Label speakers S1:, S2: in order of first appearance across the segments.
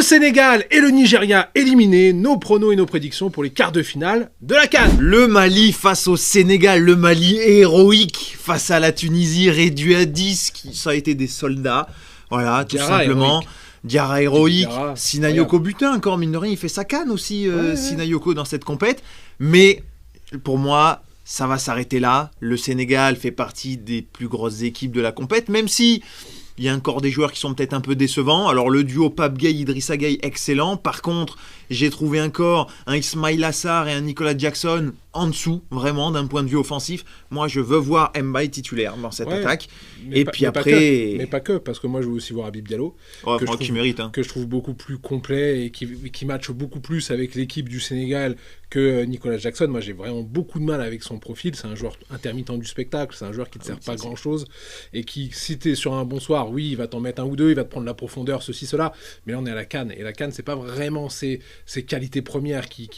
S1: Sénégal et le Nigeria éliminés, nos pronos et nos prédictions pour les quarts de finale de la CAN.
S2: Le Mali face au Sénégal, le Mali héroïque face à la Tunisie réduit à 10, ça a été des soldats, voilà, tout
S1: Diarra
S2: simplement.
S1: héroïque.
S2: Diarra héroïque,
S1: Diarra,
S2: Sinayoko butin, encore mine de rien, il fait sa CAN aussi, Sinayoko dans cette compète, mais pour moi, ça va s'arrêter là. Le Sénégal fait partie des plus grosses équipes de la compète, même si il y a encore des joueurs qui sont peut-être un peu décevants. Alors le duo Pape Gueye, Idrissa Gueye, excellent. Par contre, j'ai trouvé encore un Ismail Assar et un Nicolas Jackson en dessous, vraiment, d'un point de vue offensif. Moi, je veux voir Mbaye titulaire dans cette attaque. Et puis après...
S1: Mais pas que, parce que moi, je veux aussi voir Habib Diallo.
S2: Qui mérite.
S1: Que je trouve beaucoup plus complet et qui matche beaucoup plus avec l'équipe du Sénégal que Nicolas Jackson. Moi, j'ai vraiment beaucoup de mal avec son profil. C'est un joueur intermittent du spectacle. C'est un joueur qui ne te sert pas grand-chose. Et qui, si tu es sur un bon soir, oui, il va t'en mettre un ou deux, il va te prendre la profondeur, ceci, cela. Mais là, on est à la CAN. Et la CAN, c'est pas vraiment ses qualités premières qui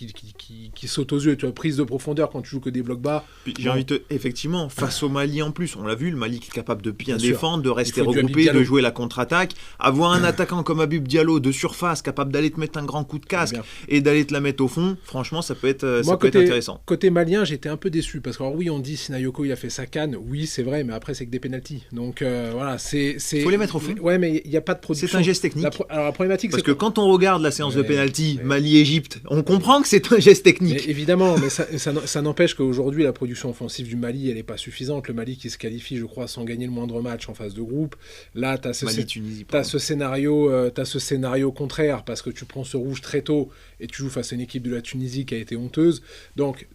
S1: sautent aux yeux. Tu as prise de profondeur quand tu joues que des blocs bas.
S2: Puis, j'ai envie de effectivement, face au Mali en plus, on l'a vu, le Mali qui est capable de bien
S1: sûr.
S2: défendre, de rester regroupé, de jouer la contre-attaque. Avoir un attaquant comme Habib Diallo de surface, capable d'aller te mettre un grand coup de casque et d'aller te la mettre au fond, franchement, ça peut être, être intéressant.
S1: Côté malien, j'étais un peu déçu parce que oui, on dit Sinayoko, il a fait sa CAN, oui, c'est vrai, mais après, c'est que des pénaltys. Donc voilà, c'est.
S2: Faut les mettre au fond.
S1: Ouais, mais il n'y a pas de production.
S2: C'est un geste technique.
S1: Alors la problématique,
S2: parce que quand on regarde la séance de pénalty Mali-Égypte, on comprend que c'est un geste technique.
S1: Mais évidemment, mais ça n'empêche qu'aujourd'hui, la production offensive du Mali, elle n'est pas suffisante. Le Mali qui se qualifie, je crois, sans gagner le moindre match en phase de groupe. Là, tu as ce scénario contraire parce que tu prends ce rouge très tôt et tu joues face à une équipe de la Tunisie qui a été honteuse. Donc,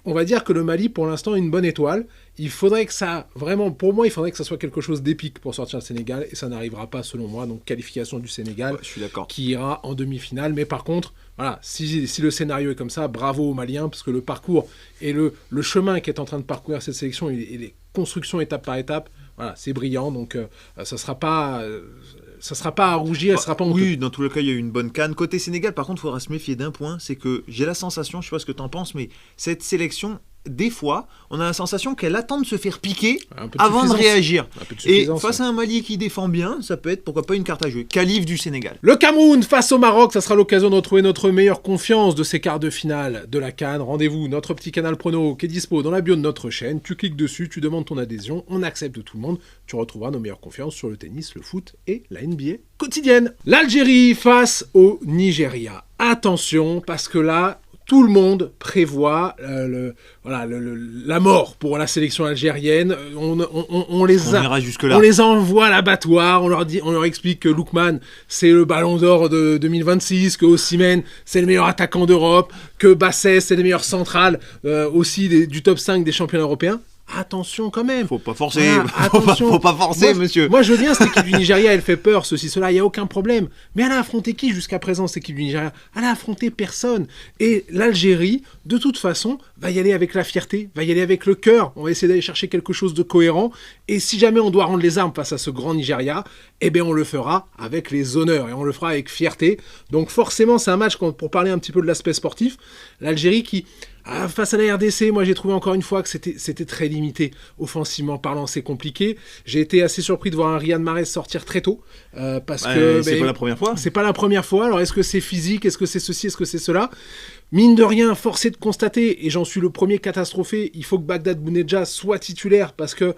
S1: on va dire que le Mali, pour l'instant, est une bonne étoile. Il faudrait que ça, vraiment, pour moi, il faudrait que ça soit quelque chose d'épique pour sortir le Sénégal et ça n'arrivera pas, selon moi. Donc, qualification du Sénégal
S2: je suis d'accord.
S1: Qui ira en demi-finale. Mais par contre, voilà, si le scénario est comme ça, bravo aux Maliens, parce que le parcours et le chemin qu'est en train de parcourir cette sélection et les constructions étape par étape, voilà, c'est brillant. Donc, ça sera pas à rougir, ça sera pas honteux.
S2: Oui, dans tous les cas, il y a eu une bonne CAN. Côté Sénégal, par contre, il faudra se méfier d'un point, c'est que j'ai la sensation, je sais pas ce que tu en penses, mais cette sélection, des fois, on a la sensation qu'elle attend de se faire piquer avant de réagir. Et face à un Mali qui défend bien, ça peut être, pourquoi pas, une carte à jouer. Qualif du Sénégal.
S1: Le Cameroun face au Maroc, ça sera l'occasion de retrouver notre meilleure confiance de ces quarts de finale de la CAN. Rendez-vous, notre petit canal prono qui est dispo dans la bio de notre chaîne. Tu cliques dessus, tu demandes ton adhésion, on accepte tout le monde. Tu retrouveras nos meilleures confiances sur le tennis, le foot et la NBA quotidienne. L'Algérie face au Nigeria. Attention, parce que là, tout le monde prévoit la mort pour la sélection algérienne. On les envoie à l'abattoir. On leur explique que Lookman, c'est le ballon d'or de 2026, que Osimhen, c'est le meilleur attaquant d'Europe, que Bassès, c'est le meilleur central aussi du top 5 des championnats européens. Attention quand même.
S2: Faut pas forcer. Faut pas forcer, monsieur.
S1: Moi, je veux bien cette équipe du Nigeria, elle fait peur, ceci, cela, il n'y a aucun problème. Mais elle a affronté qui jusqu'à présent, cette équipe du Nigeria ? Elle a affronté personne. Et l'Algérie, de toute façon, va y aller avec la fierté, va y aller avec le cœur. On va essayer d'aller chercher quelque chose de cohérent. Et si jamais on doit rendre les armes face à ce grand Nigeria, eh bien, on le fera avec les honneurs et on le fera avec fierté. Donc forcément, c'est un match, pour parler un petit peu de l'aspect sportif, l'Algérie qui... face à la RDC, moi j'ai trouvé encore une fois que c'était très limité. Offensivement parlant, c'est compliqué. J'ai été assez surpris de voir un Riyad Mahrez sortir très tôt. Parce que
S2: c'est pas la première fois.
S1: C'est pas la première fois. Alors est-ce que c'est physique ? Est-ce que c'est ceci ? Est-ce que c'est cela ? Mine de rien, forcé de constater, et j'en suis le premier catastrophé, il faut que Bagdad Bounedjah soit titulaire parce que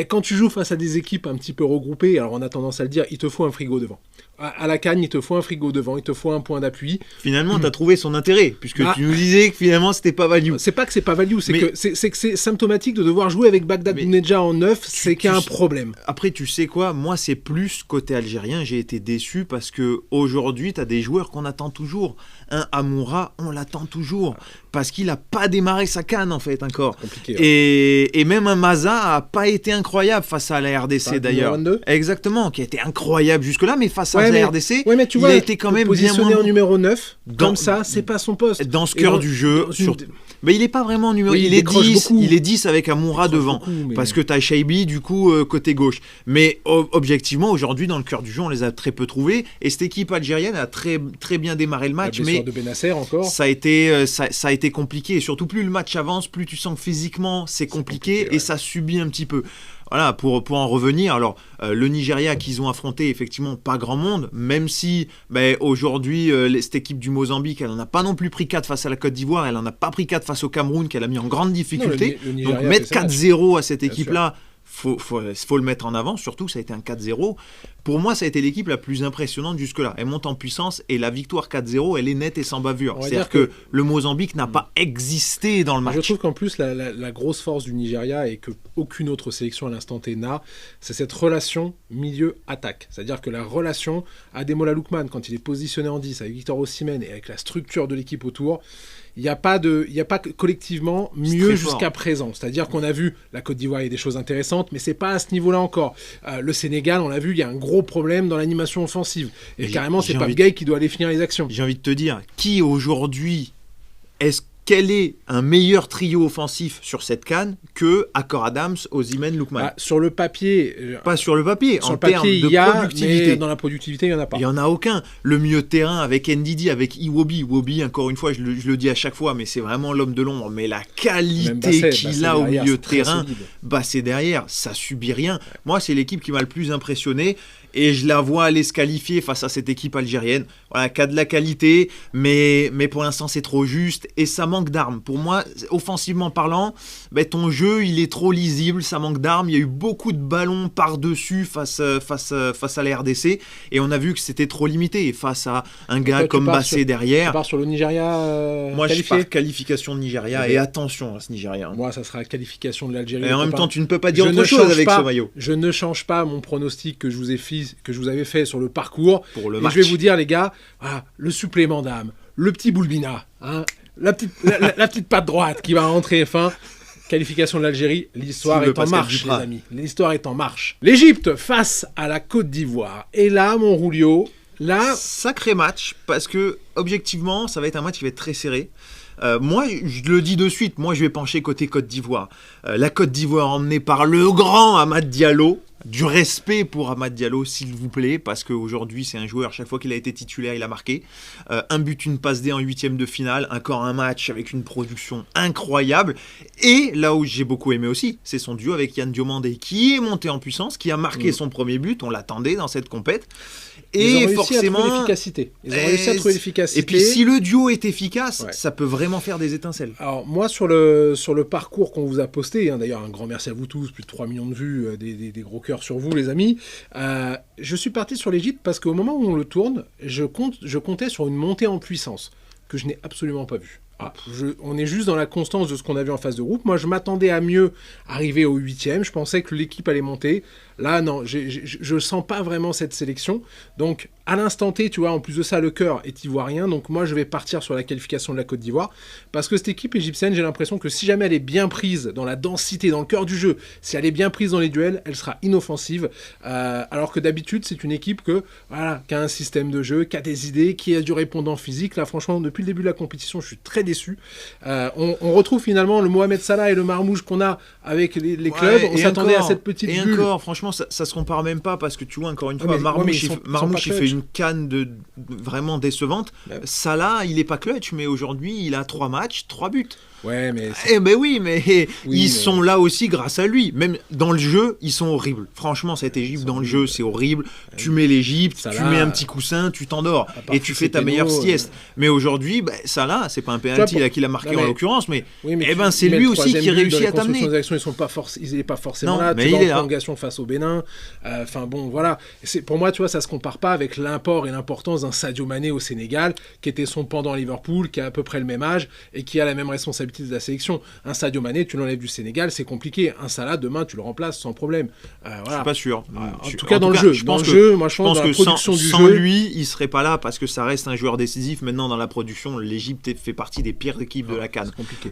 S1: quand tu joues face à des équipes un petit peu regroupées, alors on a tendance à le dire, il te faut un frigo devant. À la CAN, il te faut un frigo devant, il te faut un point d'appui.
S2: Finalement, tu as trouvé son intérêt, puisque tu nous disais que finalement, c'était pas value.
S1: C'est pas que c'est pas value, c'est que c'est symptomatique de devoir jouer avec Bagdad Bounedjah en neuf, c'est qu'il y a un problème.
S2: Après, tu sais quoi, moi, c'est plus côté algérien, j'ai été déçu parce que aujourd'hui, tu as des joueurs qu'on attend toujours. Un Amoura, on l'attend toujours, parce qu'il a pas démarré sa CAN, en fait, encore.
S1: Compliqué, ouais.
S2: Et même un Maza a pas été incroyable face à la RDC, d'ailleurs. Exactement, qui a été incroyable jusque-là, mais face à la RDC,
S1: tu vois,
S2: il a été quand même bien
S1: positionné
S2: moins...
S1: en numéro 9, comme ça, c'est pas son poste.
S2: Dans ce cœur du jeu, mais il est pas vraiment numéro... il est 10, il est 10 avec Amoura devant, parce que t'as Shaibi, du coup, côté gauche. Mais objectivement, aujourd'hui, dans le cœur du jeu, on les a très peu trouvés, et cette équipe algérienne a très, très bien démarré le match, mais
S1: de Benasser encore.
S2: Ça a été compliqué, et surtout plus le match avance, plus tu sens que physiquement c'est compliqué et ça subit un petit peu. voilà, pour en revenir, alors le Nigeria qu'ils ont affronté, effectivement, pas grand monde, même si aujourd'hui, cette équipe du Mozambique, elle n'en a pas non plus pris 4 face à la Côte d'Ivoire, elle n'en a pas pris 4 face au Cameroun, qu'elle a mis en grande difficulté.
S1: Non,
S2: donc mettre 4-0 à cette équipe-là, faut le mettre en avant, surtout ça a été un 4-0. Pour moi, ça a été l'équipe la plus impressionnante jusque-là. Elle monte en puissance et la victoire 4-0, elle est nette et sans bavure. C'est-à-dire que le Mozambique n'a pas existé dans le match.
S1: Je trouve qu'en plus, la grosse force du Nigeria et qu'aucune autre sélection à l'instant T n'a, c'est cette relation milieu-attaque. C'est-à-dire que la relation Ademola Lookman, quand il est positionné en 10 avec Victor Osimhen et avec la structure de l'équipe autour, il n'y a pas collectivement mieux jusqu'à présent. C'est-à-dire qu'on a vu la Côte d'Ivoire, il y a des choses intéressantes, mais c'est pas à ce niveau-là encore. Le Sénégal, on l'a vu, il y a un gros problème dans l'animation offensive. Et carrément, c'est Pape Gueye qui doit aller finir les actions.
S2: J'ai envie de te dire, qui aujourd'hui, quel est un meilleur trio offensif sur cette CAN que Akor Adams, Osimhen, Lookman?
S1: Sur le papier...
S2: Pas sur le papier,
S1: sur
S2: en
S1: le papier,
S2: termes de productivité.
S1: Mais dans la productivité, il n'y en a pas.
S2: Il n'y en a aucun. Le milieu de terrain avec Ndidi, avec Iwobi. Iwobi, encore une fois, je le dis à chaque fois, mais c'est vraiment l'homme de l'ombre. Mais la qualité qu'il a au milieu de terrain, c'est derrière, ça subit rien. Ouais. Moi, c'est l'équipe qui m'a le plus impressionné. Et je la vois aller se qualifier face à cette équipe algérienne. Voilà, qui a de la qualité, mais pour l'instant, c'est trop juste. Et ça manque d'armes. Pour moi, offensivement parlant, ton jeu, il est trop lisible. Ça manque d'armes. Il y a eu beaucoup de ballons par-dessus face à la RDC. Et on a vu que c'était trop limité. Et face à un gars comme Bassé derrière...
S1: Tu pars sur le Nigeria
S2: moi,
S1: qualifié.
S2: Je pars qualification de Nigeria. Et attention à ce Nigeria.
S1: Moi, ça sera qualification de l'Algérie.
S2: Et en même temps, tu ne peux pas dire autre chose avec ce maillot.
S1: Je ne change pas mon pronostic que je vous avais fait sur le parcours.
S2: Pour le
S1: et
S2: match.
S1: Je vais vous dire, les gars, le supplément d'âme, le petit Boulbina, la petite patte droite qui va rentrer fin. Qualification de l'Algérie, l'histoire est en marche, les amis. L'histoire est en marche. L'Égypte face à la Côte d'Ivoire. Et là, mon Roulio,
S2: sacré match, parce que, objectivement, ça va être un match qui va être très serré. Moi, je le dis de suite, moi je vais pencher côté Côte d'Ivoire. La Côte d'Ivoire emmenée par le grand Amad Diallo. Du respect pour Amad Diallo, s'il vous plaît, parce qu'aujourd'hui, c'est un joueur, chaque fois qu'il a été titulaire, il a marqué. Un but, une passe D en 8e de finale, encore un match avec une production incroyable. Et là où j'ai beaucoup aimé aussi, c'est son duo avec Yann Diomandé, qui est monté en puissance, qui a marqué son premier but, on l'attendait dans cette compète.
S1: Et forcément, ils ont réussi à trouver l'efficacité.
S2: Et puis si le duo est efficace, ça peut vraiment faire des étincelles.
S1: Alors moi sur le parcours qu'on vous a posté, d'ailleurs un grand merci à vous tous, plus de 3 millions de vues, des gros cœurs sur vous les amis. Je suis parti sur l'Égypte parce qu'au moment où on le tourne, je comptais sur une montée en puissance que je n'ai absolument pas vue. On est juste dans la constance de ce qu'on a vu en phase de groupe. Moi, je m'attendais à mieux arriver au 8e. Je pensais que l'équipe allait monter. Là, non, je ne sens pas vraiment cette sélection. Donc, à l'instant T, tu vois, en plus de ça, le cœur est ivoirien. Donc, moi, je vais partir sur la qualification de la Côte d'Ivoire. Parce que cette équipe égyptienne, j'ai l'impression que si jamais elle est bien prise dans la densité, dans le cœur du jeu, si elle est bien prise dans les duels, elle sera inoffensive. Alors que d'habitude, c'est une équipe qui a un système de jeu, qui a des idées, qui a du répondant physique. Là, franchement, depuis le début de la compétition, je suis très déçu. On retrouve finalement le Mohamed Salah et le Marmouche qu'on a avec les clubs. On s'attendait à cette petite bulle.
S2: Et encore, franchement, ça se compare même pas parce que tu vois, encore une fois, Marmouche, il fait une canne vraiment décevante. Salah, il est pas clutch, mais aujourd'hui, il a 3 matchs, 3 buts.
S1: Ouais, mais...
S2: ils sont là aussi grâce à lui. Même dans le jeu, ils sont horribles. Franchement, cette Égypte, dans le jeu, c'est horrible. Tu mets l'Égypte, tu mets un petit coussin, tu t'endors et tu fais ta meilleure sieste. Mais aujourd'hui, Salah, c'est pas un penalty qu'il a marqué en l'occurrence, mais c'est lui aussi qui réussit à t'amener.
S1: Les actions, il n'est pas forcément là. Tu vas en prolongation face au Bénin. Voilà. Pour moi, tu vois, ça se compare pas avec l'import et l'importance d'un Sadio Mané au Sénégal, qui était son pendant à Liverpool, qui a à peu près le même âge et qui a la même responsabilité de la sélection. Un Sadio Mané, tu l'enlèves du Sénégal, c'est compliqué. Un Salah, demain, tu le remplaces sans problème.
S2: Je suis pas sûr.
S1: En tout cas, dans le jeu. Je pense que
S2: sans lui, il serait pas là parce que ça reste un joueur décisif. Maintenant, dans la production, l'Égypte fait partie des pires équipes de la CAN.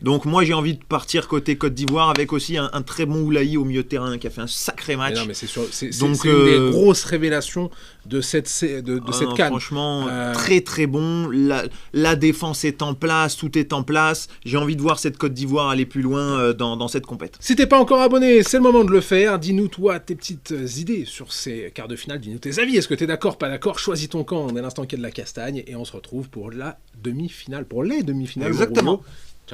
S2: Donc, moi, j'ai envie de partir côté Côte d'Ivoire avec aussi un très bon Oulahi au milieu de terrain qui a fait un sacré match.
S1: C'est une des grosses révélations de cette CAN.
S2: Franchement, très très bon. La défense est en place, tout est en place. J'ai envie de voir cette Côte d'Ivoire aller plus loin dans cette compète.
S1: Si t'es pas encore abonné, c'est le moment de le faire. Dis-nous toi tes petites idées sur ces quarts de finale. Dis-nous tes avis. Est-ce que t'es d'accord, pas d'accord? Choisis ton camp dès l'instant qu'il y a de la castagne et on se retrouve pour la demi-finale, pour les demi-finales.
S2: Exactement.